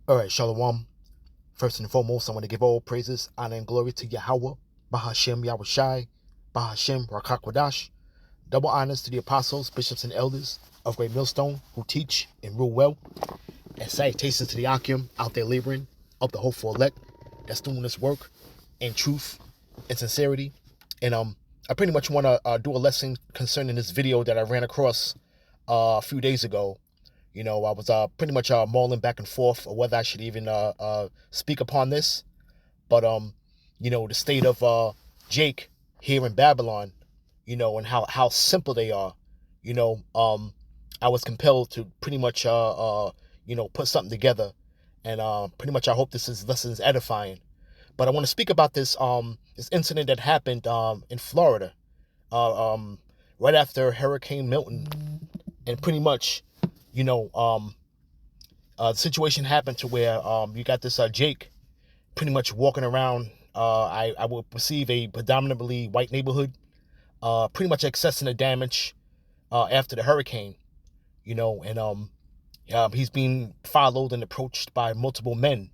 All right, Shalom. First and foremost, I want to give all praises, honor, and glory to Yahweh, Bahashem Yahushai, Bahashem Rakakwadash. Double honors to the apostles, bishops, and elders of Great Millstone who teach and rule well. And salutations to the Akim out there laboring, of the hopeful elect that's doing this work in truth and sincerity. And I pretty much want to do a lesson concerning this video that I ran across a few days ago. I was pretty much mulling back and forth of whether I should even speak upon this. But the state of Jake here in Babylon, and how simple they are, I was compelled to pretty much put something together, and pretty much I hope this lesson is edifying. But I want to speak about this incident that happened in Florida, right after Hurricane Milton, and pretty much, the situation happened to where you got this Jake pretty much walking around. I would perceive a predominantly white neighborhood, pretty much accessing the damage after the hurricane, and he's being followed and approached by multiple men.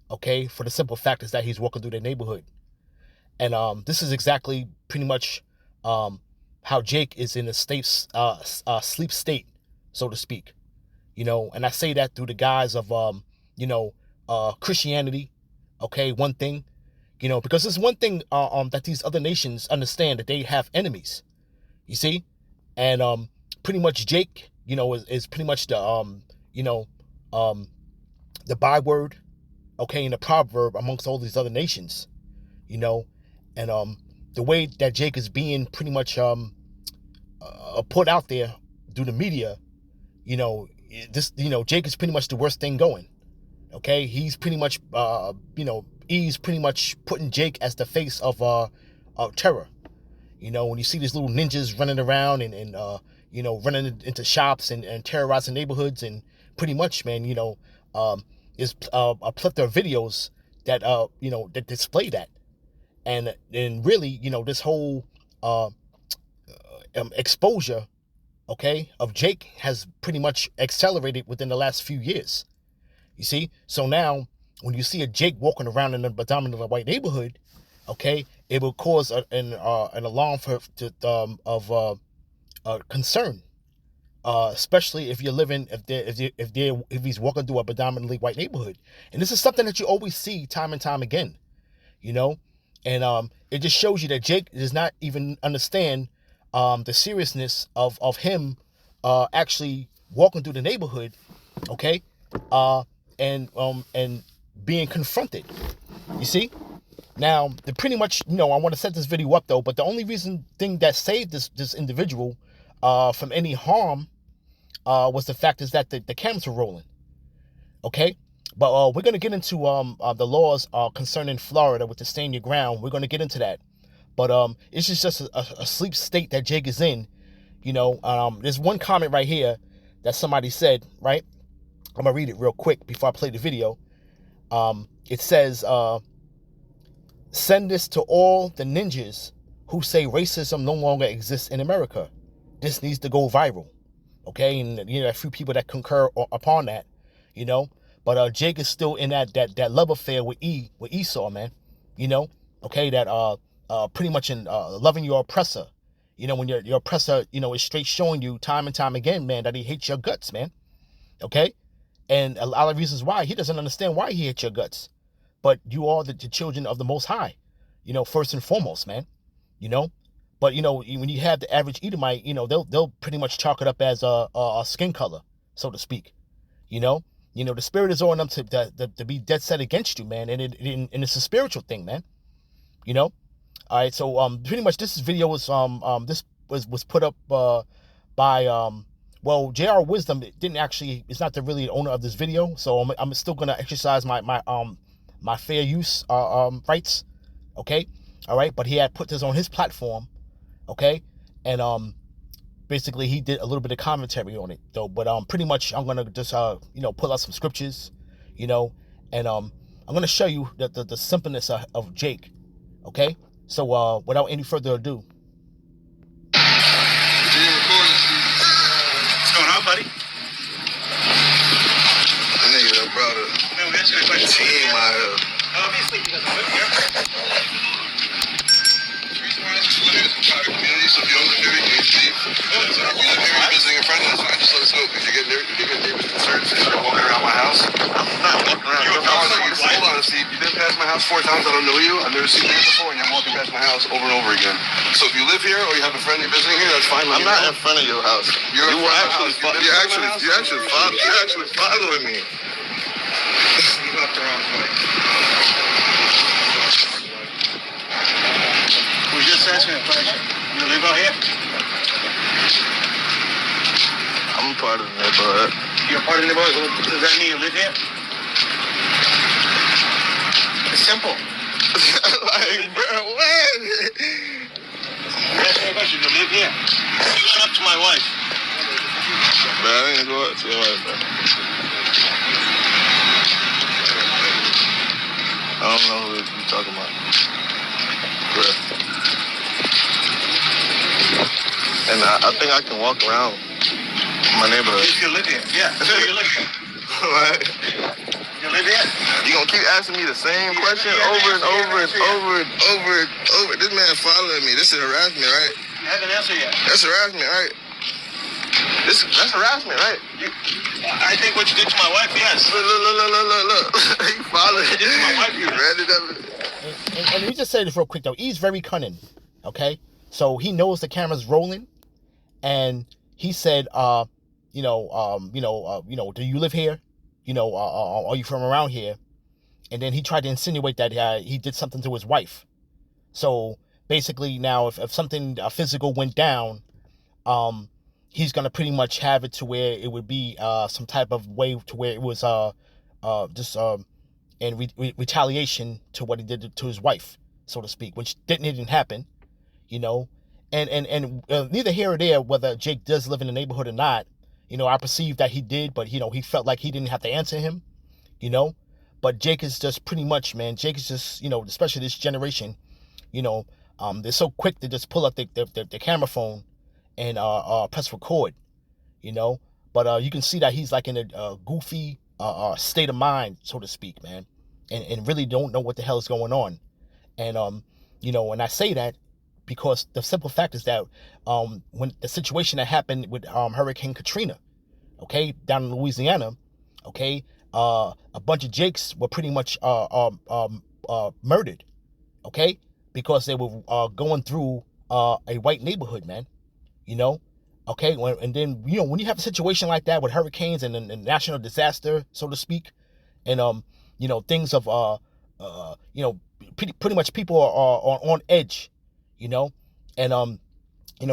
Okay, for the simple fact is that he's walking through the neighborhood, and this is exactly pretty much how Jake is in a sleep state, so to speak. And I say that through the guise of Christianity. Okay, one thing, because there's one thing that these other nations understand, that they have enemies. You see, and pretty much Jake, is pretty much the the byword, okay, and the proverb amongst all these other nations, and the way that Jake is being pretty much put out there through the media, Jake is pretty much the worst thing going. Okay, he's pretty much he's pretty much putting Jake as the face of terror. When you see these little ninjas running around and running into shops and terrorizing neighborhoods, and pretty much, man, is a plethora of videos that that display that, and really, this whole exposure, okay, of Jake has pretty much accelerated within the last few years. You see, so now when you see a Jake walking around in a predominantly white neighborhood, okay, it will cause an alarm of concern, especially if you're living if he's walking through a predominantly white neighborhood, and this is something that you always see time and time again, and it just shows you that Jake does not even understand the seriousness of him actually walking through the neighborhood, okay, and being confronted. You see, now the pretty much, I want to set this video up though, but the only thing that saved this individual from any harm was the fact is that the cameras were rolling. Okay, but we're gonna get into the laws concerning Florida with the stand your ground. We're gonna get into that, but it's just a sleep state that Jake is in. There's one comment right here that somebody said, right? I'm gonna read it real quick before I play the video. It says, send this to all the ninjas who say racism no longer exists in America. This needs to go viral. Okay, and a few people that concur upon that, but Jake is still in that love affair with Esau, man. Okay, that pretty much in loving your oppressor. When your oppressor, is straight showing you time and time again, man, that he hates your guts, man. Okay, and a lot of reasons why he doesn't understand why he hates your guts, but you are the children of the Most High, first and foremost, man. But when you have the average Edomite, they'll pretty much chalk it up as a skin color, so to speak. The spirit is on them to be dead set against you, man, and it's a spiritual thing, man. All right, so pretty much this video was this was put up by well, JR Wisdom didn't actually, it's not the really owner of this video, so I'm still gonna exercise my fair use rights, okay? All right, but he had put this on his platform, okay, and basically he did a little bit of commentary on it though, but pretty much I'm gonna just pull out some scriptures, and I'm gonna show you the simpleness of Jake, okay? So without any further ado. What's going on, buddy? That nigga done brought a you've been past my house 4 times. I don't know you. I've never seen you before, and you're walking past my house over and over again. So if you live here or you have a friend you're visiting here, that's fine. I'm not in front of your house. You're actually following me. You left the wrong way. We're just asking a question. You live out here? I'm part of the neighborhood. You're part of the neighborhood? Does that mean you live here? It's simple. Like, bro, what? That's my question. You live here? You went up to my wife. Man, I didn't go up to your wife, man. I don't know who you're talking about. Bro. And I think I can walk around my neighborhood. If you live here? Yeah. So you live here? What? You live here? You gonna keep asking me the same question over and over and over and over and over. This man following me. This is harassment, right? You haven't answered yet. That's harassment, right? That's harassment, right? I think what you did to my wife, yes. Look. He followed. What you did to my wife, You read it up. And let me just say this real quick, though. He's very cunning, okay? So he knows the camera's rolling, and he said, do you live here? Are you from around here? And then he tried to insinuate that he did something to his wife. So basically now if something physical went down, he's going to pretty much have it to where it would be some type of way to where it was in retaliation to what he did to his wife, so to speak, which didn't happen, and neither here or there whether Jake does live in the neighborhood or not. I perceive that he did, but he felt like he didn't have to answer him, but Jake is just pretty much, man, Jake is just, especially this generation, they're so quick to just pull up the camera phone and press record, but you can see that he's like in a goofy state of mind, so to speak, man, and really don't know what the hell is going on. And and I say that because the simple fact is that when the situation that happened with Hurricane Katrina, okay, down in Louisiana, okay, a bunch of Jakes were pretty much murdered, okay, because they were going through a white neighborhood, man, okay, and then when you have a situation like that with hurricanes and national disaster, so to speak, and things of pretty much people are on edge, and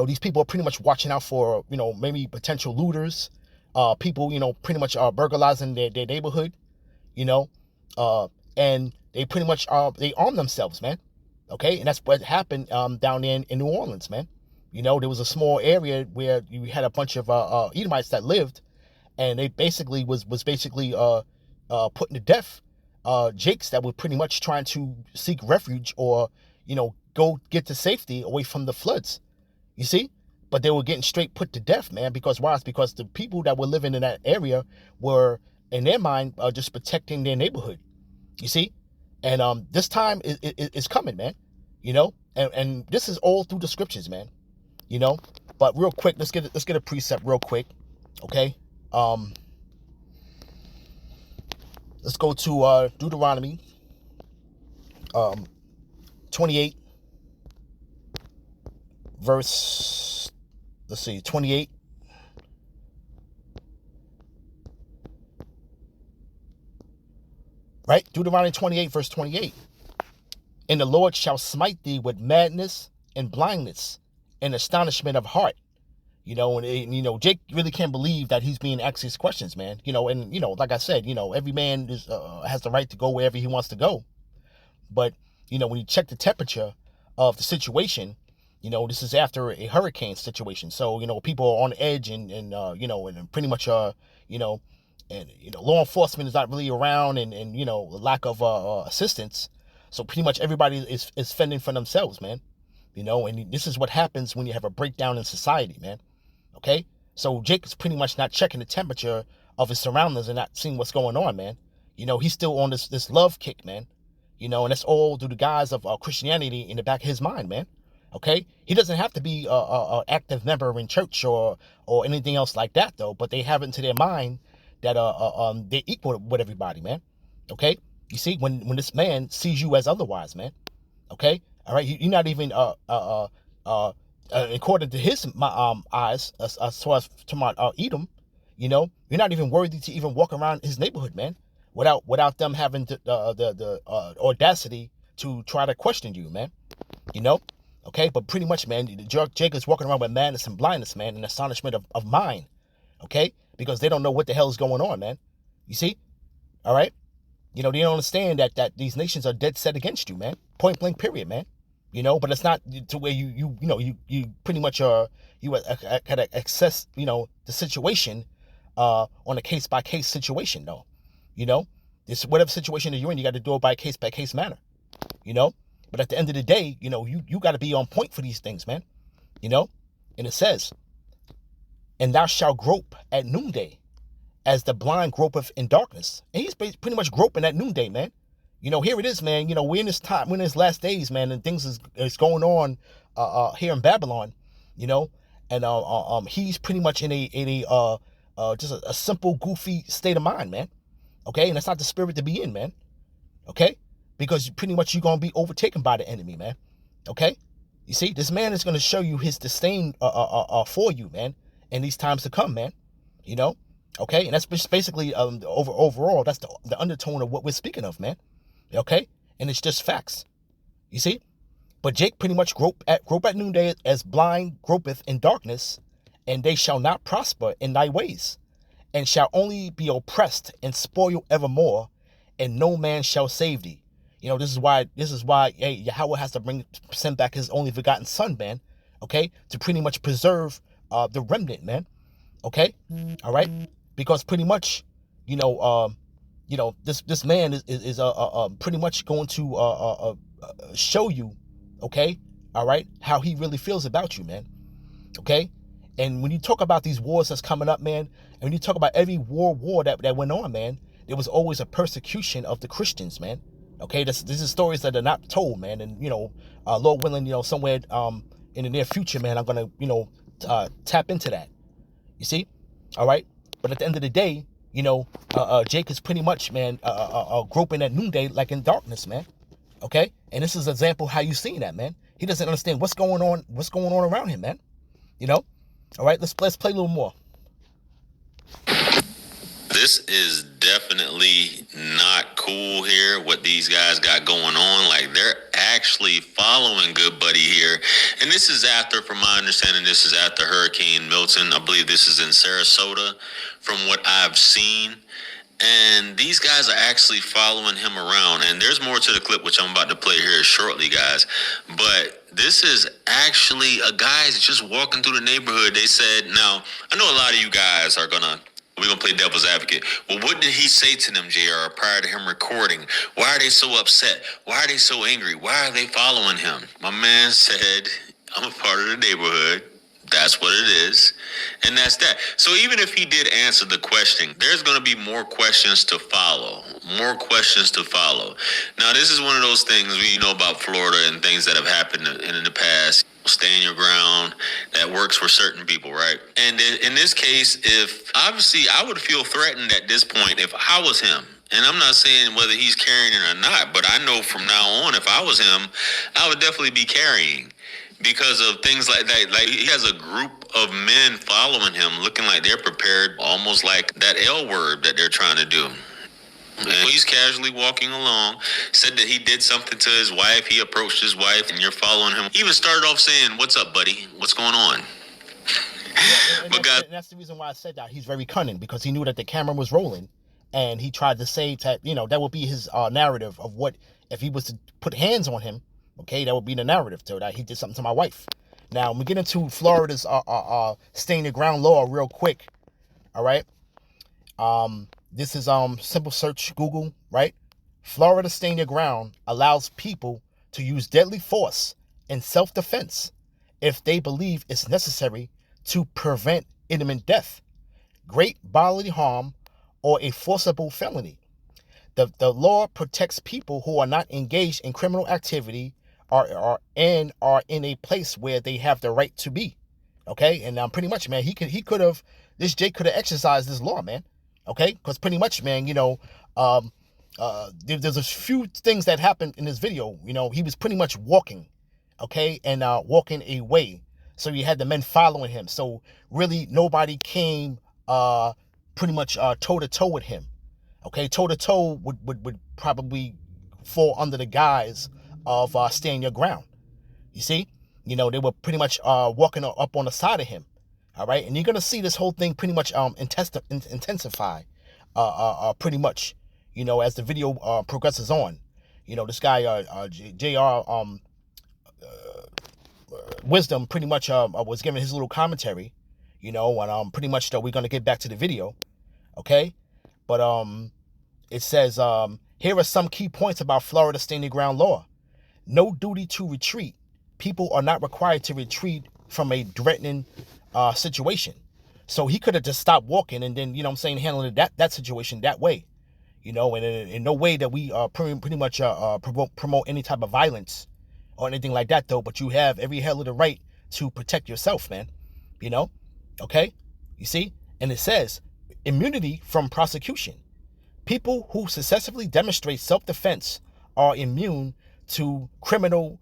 these people are pretty much watching out for maybe potential looters, people pretty much burglarizing their neighborhood, and they pretty much they arm themselves, man, okay, and that's what happened down there in New Orleans, man. There was a small area where you had a bunch of Edomites that lived, and they basically was basically putting to death Jakes that were pretty much trying to seek refuge or go get to safety away from the floods. You see, but they were getting straight put to death, man. Because why? It's because the people that were living in that area were, in their mind, just protecting their neighborhood. You see, and this time is coming, man. And this is all through the scriptures, man. But real quick, let's get a precept real quick, okay? Let's go to Deuteronomy 28, verse, 28. Right? Deuteronomy 28, verse 28. And the Lord shall smite thee with madness and blindness and astonishment of heart. Jake really can't believe that he's being asked these questions, man. Like I said, every man has the right to go wherever he wants to go. But, when you check the temperature of the situation, this is after a hurricane situation. So, people are on edge and pretty much, and law enforcement is not really around and lack of assistance. So pretty much everybody is fending for themselves, man. And this is what happens when you have a breakdown in society, man. Okay? So Jake is pretty much not checking the temperature of his surroundings and not seeing what's going on, man. He's still on this love kick, man. And that's all through the guise of Christianity in the back of his mind, man. Okay? He doesn't have to be a active member in church or anything else like that, though. But they have it into their mind that they're equal with everybody, man. Okay? You see, when this man sees you as otherwise, man. Okay, all right, you're not even according to his eyes, as far as to my Edom, you're not even worthy to even walk around his neighborhood, man, without them having the audacity to try to question you, man. You know, okay, but pretty much, man, Jacob's walking around with madness and blindness, man, and astonishment of mind, okay, because they don't know what the hell is going on, man. You see, all right. They don't understand that these nations are dead set against you, man. Point blank, period, man. But it's not to where you pretty much you kind of access the situation on a case by case situation, though. This whatever situation that you're in, you got to do it by case manner. But at the end of the day, you got to be on point for these things, man. And it says, and thou shalt grope at noonday, as the blind gropeth in darkness. And he's pretty much groping at noonday, man. Here it is, man. We're in this time, we're in this last days, man, and things is going on here in Babylon, and he's pretty much in a just a simple, goofy state of mind, man. Okay, and that's not the spirit to be in, man. Okay, because pretty much you're gonna be overtaken by the enemy, man. Okay, you see, this man is gonna show you his disdain for you, man, in these times to come, man. Okay, and that's basically overall that's the undertone of what we're speaking of, man. Okay, and it's just facts. You see, but Jake pretty much grope at noonday, as blind gropeth in darkness, and they shall not prosper in thy ways, and shall only be oppressed and spoil evermore, and no man shall save thee. This is why Yahweh has to send back his only begotten son, man. Okay, to pretty much preserve the remnant, man. Okay, all right. Because pretty much, this man is pretty much going to show you, okay, all right, how he really feels about you, man. Okay, and when you talk about these wars that's coming up, man, and when you talk about every war that went on, man, there was always a persecution of the Christians, man. Okay, this is stories that are not told, man, and Lord willing, somewhere in the near future, man, I'm gonna tap into that. You see, all right. But at the end of the day, Jake is pretty much, man, groping at noonday like in darkness, man. Okay? And this is an example how you seeing that, man. He doesn't understand what's going on around him, man. All right, let's play a little more. This is definitely not cool here, what these guys got going on. Like, they're actually following Good Buddy here. And this is after, from my understanding, this is after Hurricane Milton. I believe this is in Sarasota, from what I've seen. And these guys are actually following him around. And there's more to the clip, which I'm about to play here shortly, guys. But this is actually a guy's just walking through the neighborhood. They said, now, I know a lot of you guys are we're going to play devil's advocate. Well, what did he say to them, JR, prior to him recording? Why are they so upset? Why are they so angry? Why are they following him? My man said, I'm a part of the neighborhood. That's what it is. And that's that. So even if he did answer the question, there's going to be more questions to follow. More questions to follow. Now, this is one of those things we know about Florida and things that have happened in the past. Stay in your ground. That works for certain people, right? And in this case, if obviously I would feel threatened at this point if I was him. And I'm not saying whether he's carrying it or not, but I know from now on, if I was him, I would definitely be carrying. Because of things like that. Like, he has a group of men following him, looking like they're prepared, almost like that L word that they're trying to do. And he's casually walking along, said that he did something to his wife. He approached his wife, and you're following him. He even started off saying, "What's up, buddy? What's going on?" And that's the reason why I said that. He's very cunning, because he knew that the camera was rolling, and he tried to say that, that would be his narrative of what, if he was to put hands on him, okay, that would be the narrative, to that he did something to my wife. Now, we get into Florida's staying the ground law real quick, all right? This is simple search Google, right? Florida staying your ground allows people to use deadly force in self-defense if they believe it's necessary to prevent imminent death, great bodily harm, or a forcible felony. The law protects people who are not engaged in criminal activity are in a place where they have the right to be. Okay, and pretty much, man, this Jake could have exercised this law, man. Okay, because pretty much, man, there's a few things that happened in this video. You know, he was pretty much walking, okay, and walking away. So you had the men following him. So really nobody came pretty much toe to toe with him. Okay, toe to toe would probably fall under the guise of stand your ground. You see, you know, they were pretty much walking up on the side of him. All right, and you're gonna see this whole thing pretty much intensify, pretty much, you know, as the video progresses on. You know, this guy Jr. Wisdom pretty much was giving his little commentary, you know, and pretty much we're gonna get back to the video, okay? But it says here are some key points about Florida standing ground law. No duty to retreat. People are not required to retreat from a threatening situation. So he could have just stopped walking and then, you know what I'm saying, handling that situation that way. You know, and in no way that we pretty much promote any type of violence or anything like that, though. But you have every hell of the right to protect yourself, man. You know, okay? You see? And it says immunity from prosecution. People who successfully demonstrate self-defense are immune to criminal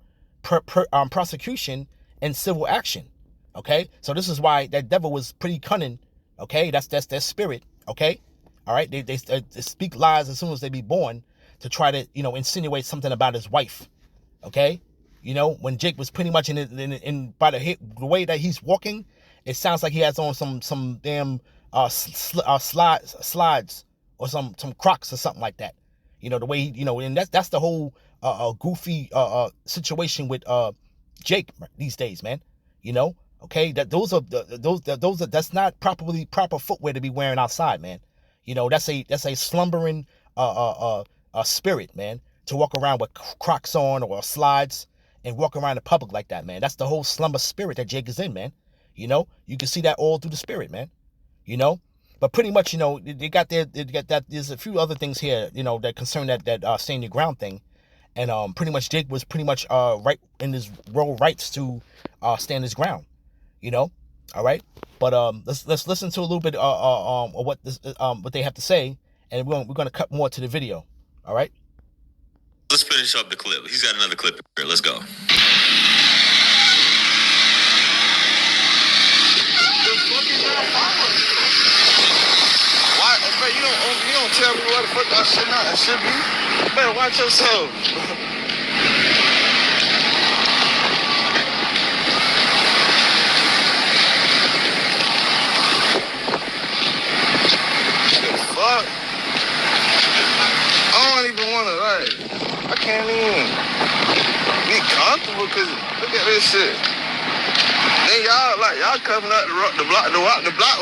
prosecution and civil action. Okay? So this is why that devil was pretty cunning. Okay? That's their spirit. Okay? All right, they speak lies as soon as they be born to try to, you know, insinuate something about his wife. Okay, you know, when Jake was pretty much in by the way that he's walking, it sounds like he has on some damn slides or some Crocs or something like that. You know, the way he, you know, and that's the whole goofy situation with Jake these days, man. You know, okay, that those are that's not proper footwear to be wearing outside, man. You know, that's a slumbering spirit, man, to walk around with Crocs on or slides and walk around in public like that, man. That's the whole slumber spirit that Jake is in, man. You know, you can see that all through the spirit, man. You know, but pretty much, you know, they got that. There's a few other things here, you know, that concern that stand your ground thing, and pretty much Jake was pretty much right in his royal rights to stand his ground, you know. All right, but let's listen to a little bit of what they have to say, and we're gonna cut more to the video. All right. Let's finish up the clip. He's got another clip here. Let's go. Why, bro? You don't tell me what the fuck I should be. You better watch yourself. Fuck. I don't even want to, like, I can't even be comfortable because look at this shit. Then y'all coming up the block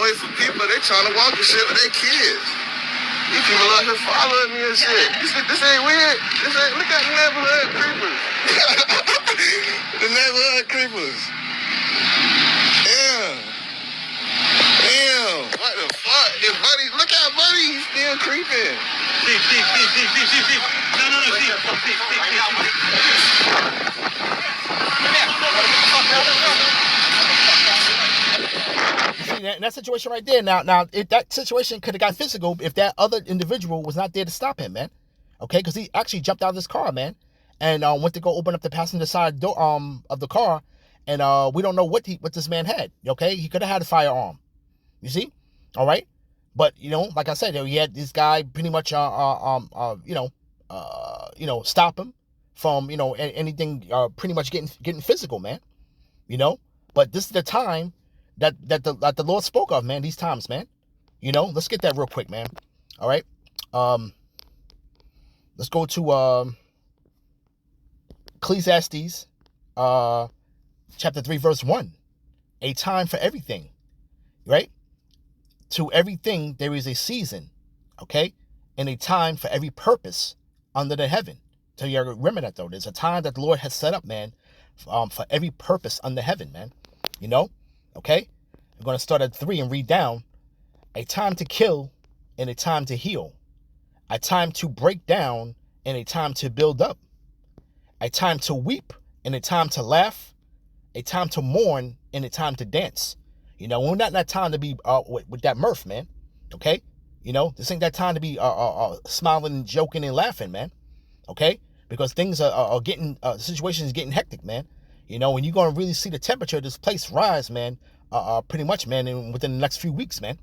way for people. They trying to walk and shit with their kids. These people out here following me and shit. This ain't weird. Look at the neighborhood creepers. The neighborhood creepers. Damn, what the fuck? If Buddy, look at Buddy, he's still creeping. See. No, You see that situation right there. Now, if that situation could have got physical if that other individual was not there to stop him, man. Okay, because he actually jumped out of his car, man, and went to go open up the passenger side door of the car, and we don't know what this man had. Okay, he could have had a firearm. You see, all right, but you know, like I said, he had this guy pretty much stop him from anything pretty much getting physical, man. You know, but this is the time that the Lord spoke of, man. These times, man. You know, let's get that real quick, man. All right, let's go to Ecclesiastes, chapter 3, verse 1. A time for everything, right? To everything there is a season, okay? And a time for every purpose under the heaven. So you remember that, though. There's a time that the Lord has set up, man, for every purpose under heaven, man. You know? Okay? I'm going to start at 3 and read down. A time to kill and a time to heal. A time to break down and a time to build up. A time to weep and a time to laugh. A time to mourn and a time to dance. You know, we're not in that time to be with that mirth, man. Okay? You know, this ain't that time to be smiling and joking and laughing, man. Okay? Because things are getting, the situation is getting hectic, man. You know, and you're going to really see the temperature of this place rise, man, pretty much, man, within the next few weeks, man.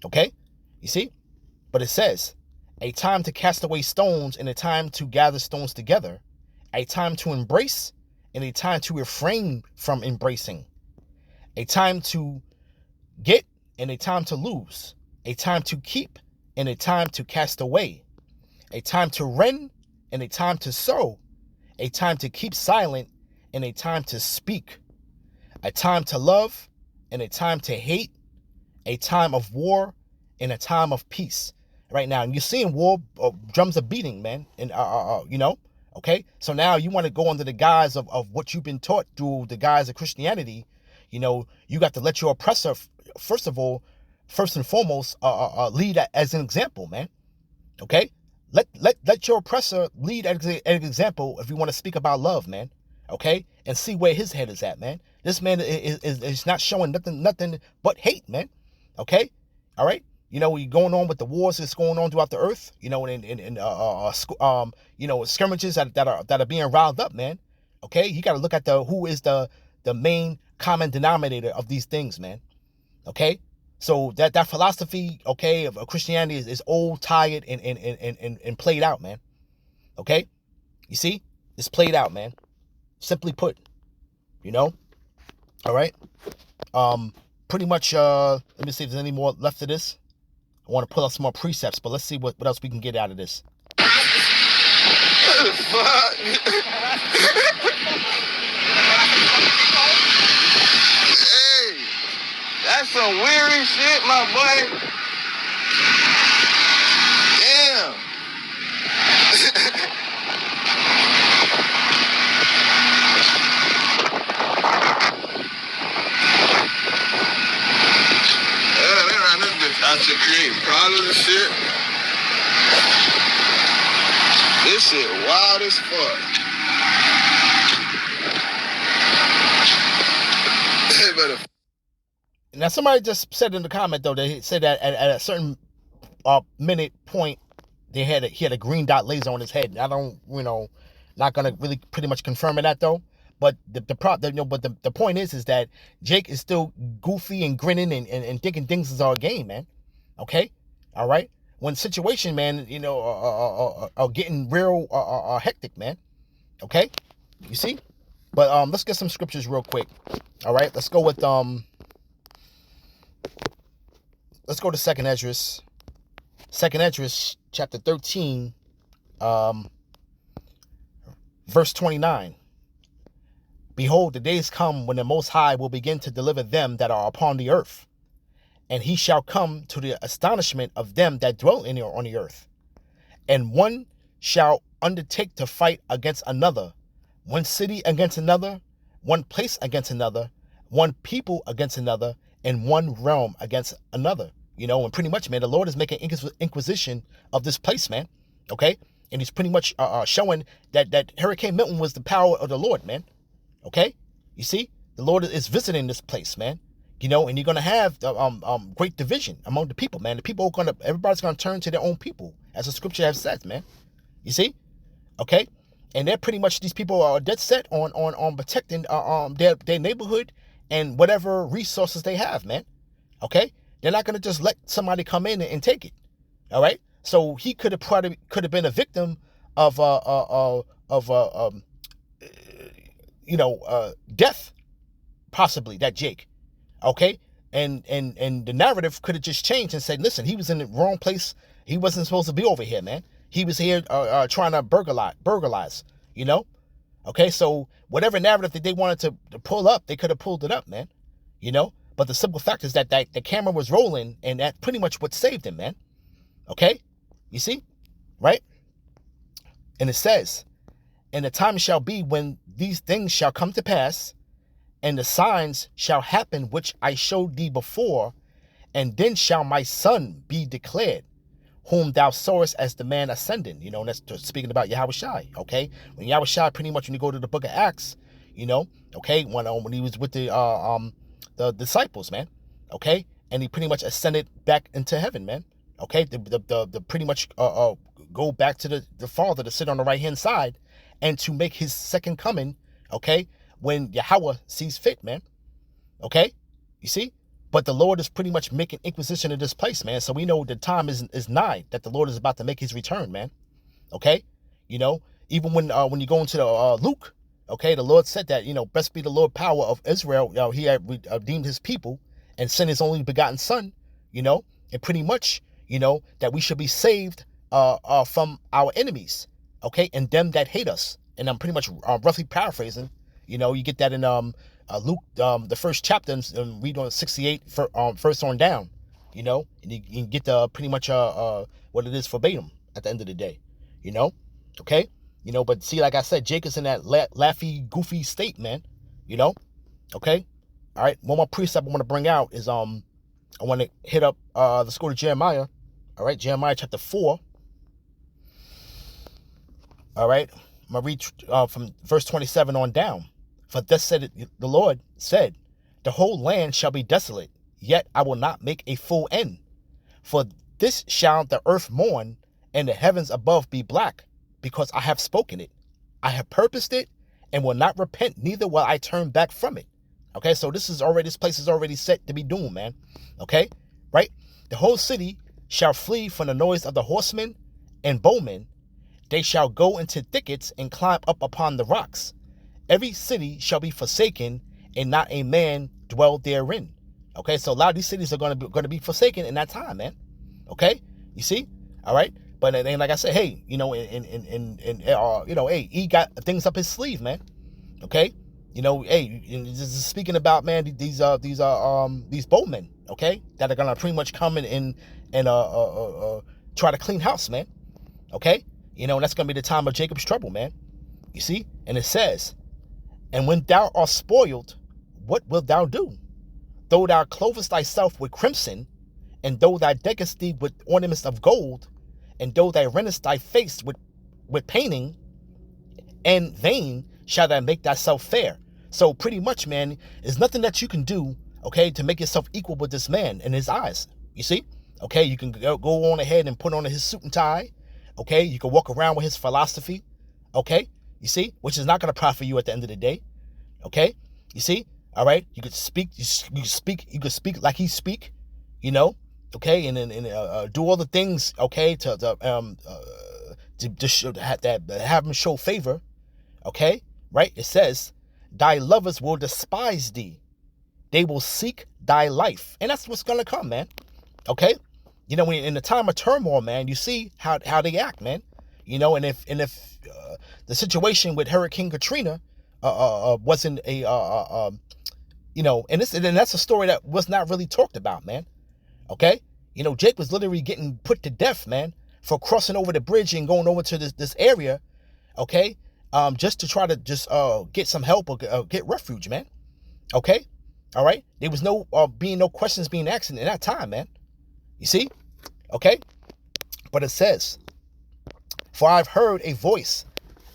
Okay? You see? But it says, a time to cast away stones and a time to gather stones together, a time to embrace and a time to refrain from embracing, a time to get and a time to lose, a time to keep and a time to cast away, a time to rend and a time to sow, a time to keep silent and a time to speak, a time to love and a time to hate, a time of war and a time of peace. Right now, and you're seeing war, drums are beating, man, and you know, okay. So now you want to go under the guise of what you've been taught through the guise of Christianity. You know, you got to let your oppressor, first and foremost, lead as an example, man. Okay, let your oppressor lead as an example if you want to speak about love, man. Okay, and see where his head is at, man. This man is not showing nothing but hate, man. Okay, all right. You know, you're going on with the wars that's going on throughout the earth. You know, and you know, skirmishes that are being riled up, man. Okay, you got to look at who is the main common denominator of these things, man. Okay, so that philosophy, okay, of Christianity is old, tired, and played out, man. Okay, you see, it's played out, man. Simply put, you know. All right. Pretty much. Let me see if there's any more left of this. I want to pull out some more precepts, but let's see what else we can get out of this. What the fuck? Hey, that's some weary shit, my boy. Damn. They ran this bitch out to create problems and shit. This shit wild as fuck. They better. Now, somebody just said in the comment, though, they said that at a certain minute point, he had a green dot laser on his head. I don't, you know, not gonna really pretty much confirm that, though. But the point is that Jake is still goofy and grinning and thinking things is our game, man. Okay, all right. When situation, man, you know, are getting real hectic, man. Okay, you see. But let's get some scriptures real quick. All right, let's go with let's go to Second Esdras. Second Esdras, chapter 13, verse 29. Behold, the days come when the Most High will begin to deliver them that are upon the earth, and he shall come to the astonishment of them that dwell on the earth. And one shall undertake to fight against another, one city against another, one place against another, one people against another, and one realm against another. You know, and pretty much, man, the Lord is making inquisition of this place, man. Okay, and he's pretty much showing that Hurricane Milton was the power of the Lord, man. Okay, you see, the Lord is visiting this place, man. You know, and you're gonna have great division among the people, man. The people are everybody's gonna turn to their own people, as the scripture has said, man. You see, okay, and they're pretty much, these people are dead set on protecting their neighborhood and whatever resources they have, man. Okay, they're not gonna just let somebody come in and take it. All right, so he could have been a victim of death, possibly, that Jake. Okay, and the narrative could have just changed and said, listen, he was in the wrong place. He wasn't supposed to be over here, man. He was here trying to burglarize, you know. Okay, so whatever narrative that they wanted to pull up, they could have pulled it up, man. You know, but the simple fact is that the camera was rolling, and that pretty much what saved him, man. Okay, you see, right? And it says, and the time shall be when these things shall come to pass, and the signs shall happen which I showed thee before, and then shall my son be declared, whom thou sawest as the man ascending. You know, and that's speaking about Yahushai. Okay, when Yahushai, pretty much when you go to the book of Acts, you know, okay, when he was with the disciples, man, okay, and he pretty much ascended back into heaven, man. Okay, the pretty much go back to the Father to sit on the right hand side, and to make his second coming. Okay, when Yahweh sees fit, man. Okay, you see. But the Lord is pretty much making inquisition in this place, man. So we know the time is nigh that the Lord is about to make his return, man. Okay, even when you go into the Luke, okay, the Lord said that blessed be the Lord power of Israel. He had redeemed his people and sent his only begotten Son. And pretty much that we should be saved from our enemies, okay, and them that hate us. And I'm pretty much roughly paraphrasing. You get that in Luke, the first chapter, and read on 68 first on down. And you can get pretty much what it is verbatim at the end of the day. Okay, but see, like I said, Jake is in that laughy, goofy state, man. Okay, all right. One more precept I want to bring out is I want to hit up let's go to Jeremiah. All right, Jeremiah chapter 4. All right, I'm gonna read from verse 27 on down. For thus said the Lord said, the whole land shall be desolate, yet I will not make a full end. For this shall the earth mourn, and the heavens above be black, because I have spoken it. I have purposed it, and will not repent, neither will I turn back from it. Okay, so this place is already set to be doomed, man. Okay, right? The whole city shall flee from the noise of the horsemen and bowmen. They shall go into thickets and climb up upon the rocks. Every city shall be forsaken, and not a man dwell therein. Okay, so a lot of these cities are going to be forsaken in that time, man. Okay, you see, all right. But then, like I said, hey, hey, he got things up his sleeve, man. Okay, hey, this is speaking about, man, these bowmen, okay, that are gonna pretty much come and try to clean house, man. Okay, and that's gonna be the time of Jacob's trouble, man. You see, and it says, and when thou art spoiled, what wilt thou do? Though thou clothest thyself with crimson, and though thou deckest thee with ornaments of gold, and though thou rentest thy face with painting, and vain shall thou make thyself fair. So pretty much, man, there's nothing that you can do, okay, to make yourself equal with this man in his eyes. You see? Okay, you can go on ahead and put on his suit and tie. Okay, you can walk around with his philosophy. Okay, you see, which is not going to profit you at the end of the day. Okay, you see, all right, you could speak, you could speak like he speak, okay, and do all the things, okay, to show, have him show favor. Okay, right? It says, thy lovers will despise thee. They will seek thy life. And that's what's going to come, man. Okay? When in the time of turmoil, man, you see how they act, man. And if the situation with Hurricane Katrina wasn't and that's a story that was not really talked about, man. Okay? Jake was literally getting put to death, man, for crossing over the bridge and going over to this area, okay? Just to try to get some help or get refuge, man. Okay? All right? There was no questions being asked in that time, man. You see? Okay? But it says, for I've heard a voice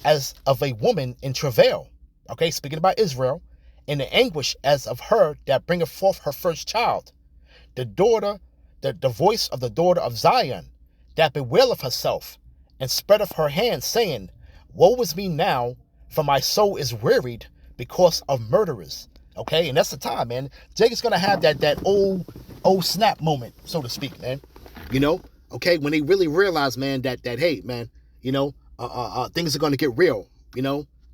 as of a woman in travail. Okay? Speaking about Israel. In the anguish as of her that bringeth forth her first child. The voice of the daughter of Zion, that bewaileth herself, and spreadeth her hands, saying, woe is me now, for my soul is wearied because of murderers. Okay, and that's the time, man. Jake is gonna have that old snap moment, so to speak, man. Okay, when they really realize, man, that hey, man, things are gonna get real.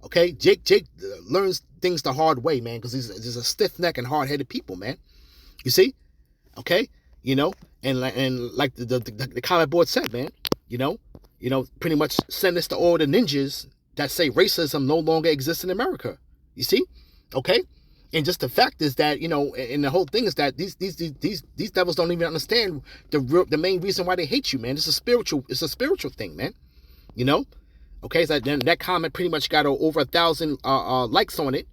Okay, Jake learns things the hard way, man, because he's a stiff neck and hard headed people, man. You see, okay, and like the comment board said, man, pretty much send this to all the ninjas that say racism no longer exists in America. You see? Okay? And just the fact is that, and the whole thing is that these devils don't even understand the main reason why they hate you, man. It's a spiritual thing, man. Okay, so then that comment pretty much got over 1,000 likes on it,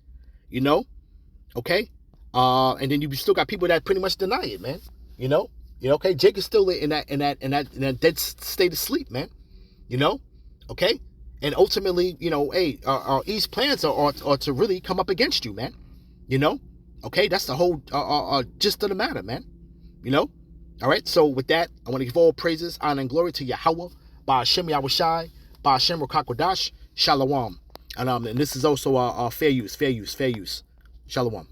okay? And then you still got people that pretty much deny it, man. Okay, Jake is still in that dead state of sleep, man. Okay, and ultimately, hey, Eve's plans are to really come up against you, man. Okay, that's the whole gist of the matter, man. All right, so with that, I want to give all praises, honor, and glory to Yahweh, by Hashem Yahushai, by Hashem Rakakwadash, Shalom. And this is also fair use. Shalom.